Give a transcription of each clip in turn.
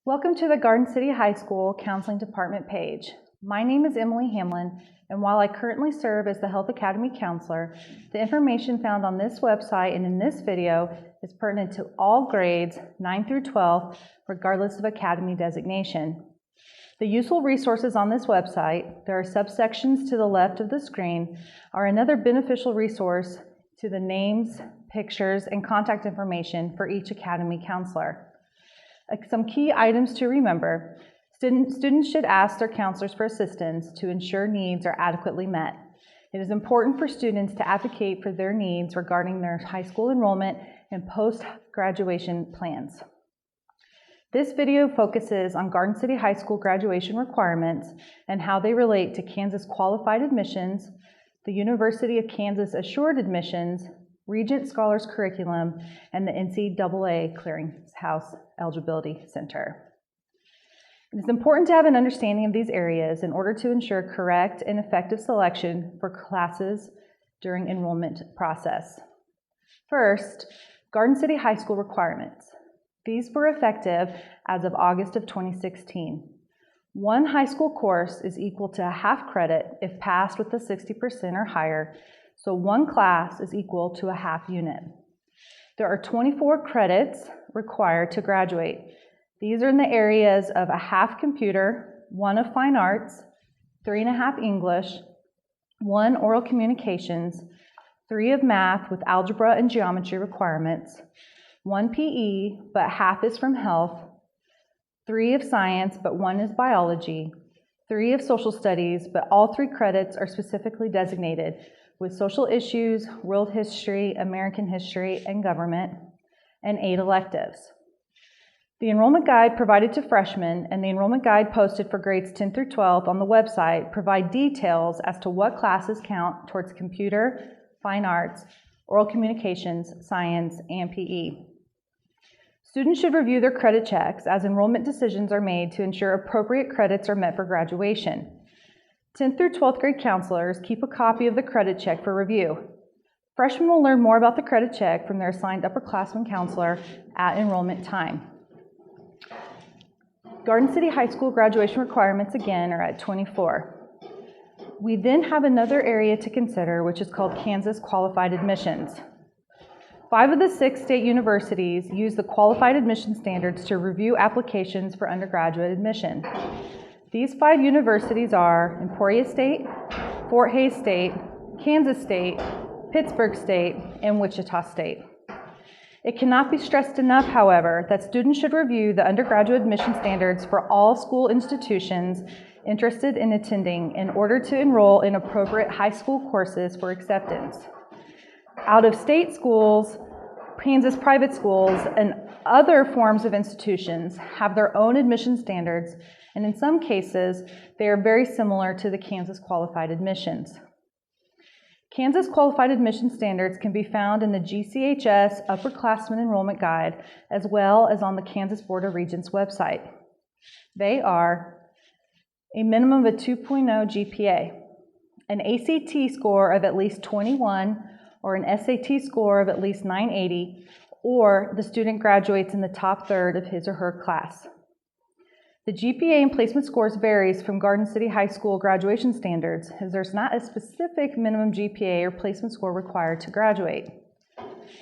Welcome to the Garden City High School Counseling Department page. My name is Emily Hamlin, and while I currently serve as the Health Academy Counselor, the information found on this website and in this video is pertinent to all grades 9 through 12, regardless of academy designation. The useful resources on this website, there are subsections to the left of the screen, are another beneficial resource to the names, pictures, and contact information for each academy counselor. Some key items to remember: students should ask their counselors for assistance to ensure needs are adequately met. It is important for students to advocate for their needs regarding their high school enrollment and post-graduation plans. This video focuses on Garden City High School graduation requirements and how they relate to Kansas qualified admissions, the University of Kansas assured admissions, Regent Scholars Curriculum, and the NCAA Clearinghouse Eligibility Center. It is important to have an understanding of these areas in order to ensure correct and effective selection for classes during enrollment process. First, Garden City High School requirements. These were effective as of August of 2016. One high school course is equal to a half credit if passed with a 60% or higher, so one class is equal to a half unit. There are 24 credits required to graduate. These are in the areas of a half computer, 1 of fine arts, 3.5 English, 1 oral communications, 3 of math with algebra and geometry requirements, 1 PE, but half is from health, 3 of science, but 1 is biology, 3 of social studies, but all 3 credits are specifically designated with social issues, world history, American history, and government, and 8 electives. The enrollment guide provided to freshmen and the enrollment guide posted for grades 10 through 12 on the website provide details as to what classes count towards computer, fine arts, oral communications, science, and PE. Students should review their credit checks as enrollment decisions are made to ensure appropriate credits are met for graduation. 10th through 12th grade counselors keep a copy of the credit check for review. Freshmen will learn more about the credit check from their assigned upperclassman counselor at enrollment time. Garden City High School graduation requirements again are at 24. We then have another area to consider, which is called Kansas qualified admissions. 5 of the 6 state universities use the qualified admission standards to review applications for undergraduate admission. These 5 universities are Emporia State, Fort Hays State, Kansas State, Pittsburgh State, and Wichita State. It cannot be stressed enough, however, that students should review the undergraduate admission standards for all school institutions interested in attending in order to enroll in appropriate high school courses for acceptance. Out-of-state schools, Kansas private schools, and other forms of institutions have their own admission standards, and in some cases, they are very similar to the Kansas qualified admissions. Kansas qualified admission standards can be found in the GCHS Upperclassmen Enrollment Guide, as well as on the Kansas Board of Regents website. They are a minimum of a 2.0 GPA, an ACT score of at least 21, or an SAT score of at least 980, or the student graduates in the top third of his or her class. The GPA and placement scores varies from Garden City High School graduation standards, as there's not a specific minimum GPA or placement score required to graduate.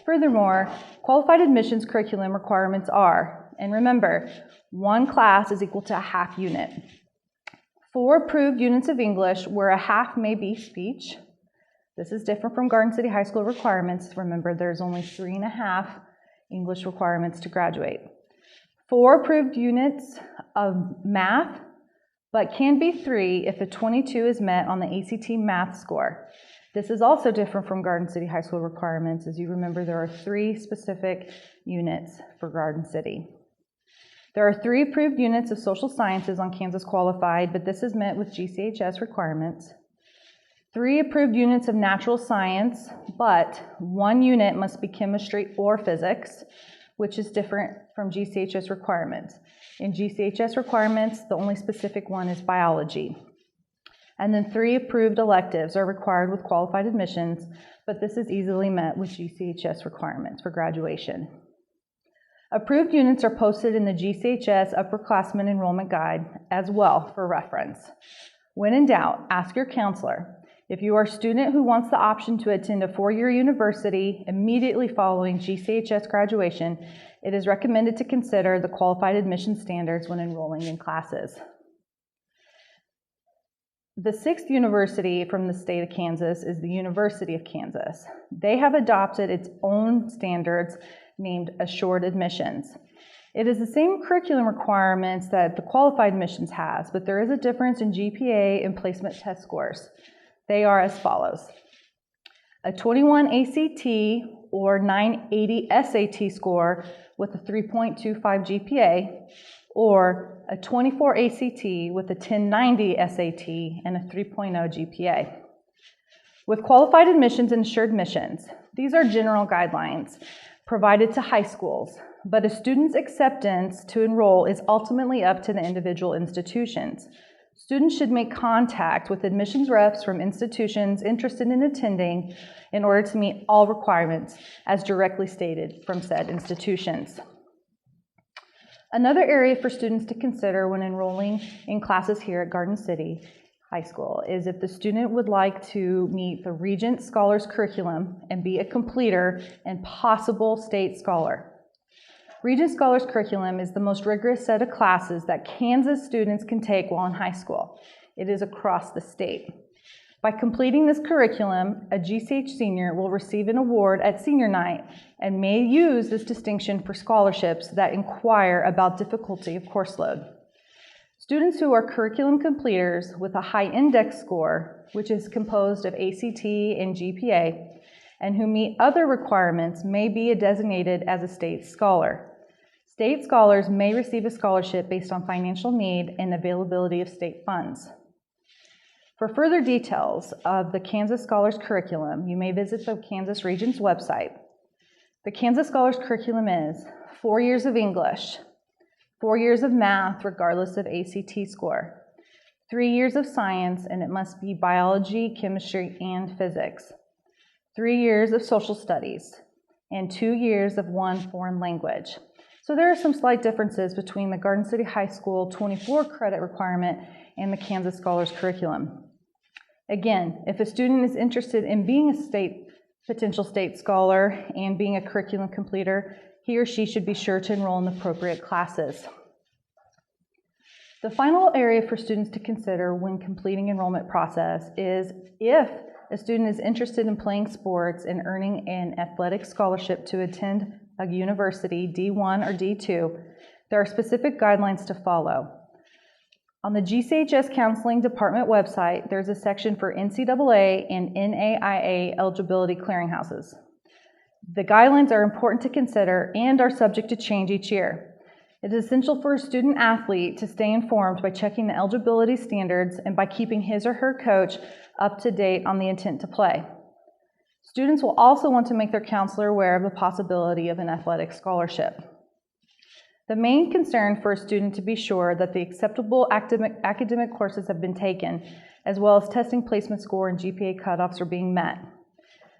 Furthermore, qualified admissions curriculum requirements are, and remember, 1 class is equal to a half unit. 4 approved units of English where a half may be speech. This is different from Garden City High School requirements. Remember, there's only 3.5 English requirements to graduate. 4 approved units of math, but can be 3 if a 22 is met on the ACT math score. This is also different from Garden City High School requirements. As you remember, there are 3 specific units for Garden City. There are 3 approved units of social sciences on Kansas qualified, but this is met with GCHS requirements. 3 approved units of natural science, but 1 unit must be chemistry or physics, which is different from GCHS requirements. In GCHS requirements, the only specific one is biology. And then 3 approved electives are required with qualified admissions, but this is easily met with GCHS requirements for graduation. Approved units are posted in the GCHS Upperclassmen Enrollment Guide as well for reference. When in doubt, ask your counselor. If you are a student who wants the option to attend a four-year university immediately following GCHS graduation, it is recommended to consider the qualified admission standards when enrolling in classes. The sixth university from the state of Kansas is the University of Kansas. They have adopted its own standards named Assured Admissions. It is the same curriculum requirements that the qualified admissions has, but there is a difference in GPA and placement test scores. They are as follows: a 21 ACT or 980 SAT score with a 3.25 GPA, or a 24 ACT with a 1090 SAT and a 3.0 GPA. With qualified admissions and assured admissions, these are general guidelines provided to high schools, but a student's acceptance to enroll is ultimately up to the individual institutions. Students should make contact with admissions reps from institutions interested in attending in order to meet all requirements as directly stated from said institutions. Another area for students to consider when enrolling in classes here at Garden City High School is if the student would like to meet the Regent Scholars Curriculum and be a completer and possible state scholar. Regent Scholars Curriculum is the most rigorous set of classes that Kansas students can take while in high school. It is across the state. By completing this curriculum, a GCH senior will receive an award at senior night and may use this distinction for scholarships that inquire about difficulty of course load. Students who are curriculum completers with a high index score, which is composed of ACT and GPA, and who meet other requirements may be designated as a state scholar. State scholars may receive a scholarship based on financial need and availability of state funds. For further details of the Kansas Scholars Curriculum, you may visit the Kansas Regents website. The Kansas Scholars Curriculum is 4 years of English, 4 years of math regardless of ACT score, 3 years of science, and it must be biology, chemistry, and physics, 3 years of social studies, and 2 years of one foreign language. So there are some slight differences between the Garden City High School 24 credit requirement and the Kansas Scholars Curriculum. Again, if a student is interested in being a potential state scholar and being a curriculum completer, he or she should be sure to enroll in the appropriate classes. The final area for students to consider when completing enrollment process is if a student is interested in playing sports and earning an athletic scholarship to attend a university, D1 or D2, there are specific guidelines to follow. On the GCHS Counseling Department website, there's a section for NCAA and NAIA eligibility clearinghouses. The guidelines are important to consider and are subject to change each year. It is essential for a student athlete to stay informed by checking the eligibility standards and by keeping his or her coach up to date on the intent to play. Students will also want to make their counselor aware of the possibility of an athletic scholarship. The main concern for a student to be sure that the acceptable academic courses have been taken, as well as testing placement score and GPA cutoffs are being met.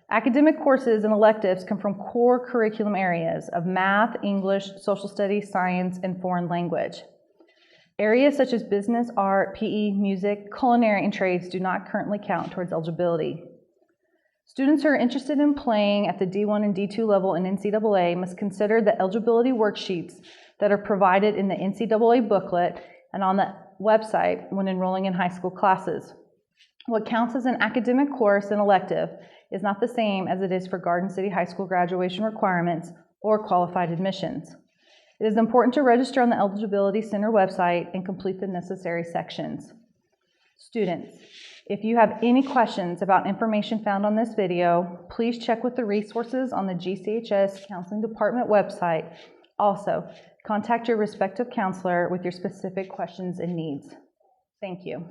Academic courses and electives come from core curriculum areas of math, English, social studies, science, and foreign language. Areas such as business, art, PE, music, culinary, and trades do not currently count towards eligibility. Students who are interested in playing at the D1 and D2 level in NCAA must consider the eligibility worksheets that are provided in the NCAA booklet and on the website when enrolling in high school classes. What counts as an academic course and elective is not the same as it is for Garden City High School graduation requirements or qualified admissions. It is important to register on the Eligibility Center website and complete the necessary sections. Students, if you have any questions about information found on this video, please check with the resources on the GCHS Counseling Department website. Also, contact your respective counselor with your specific questions and needs. Thank you.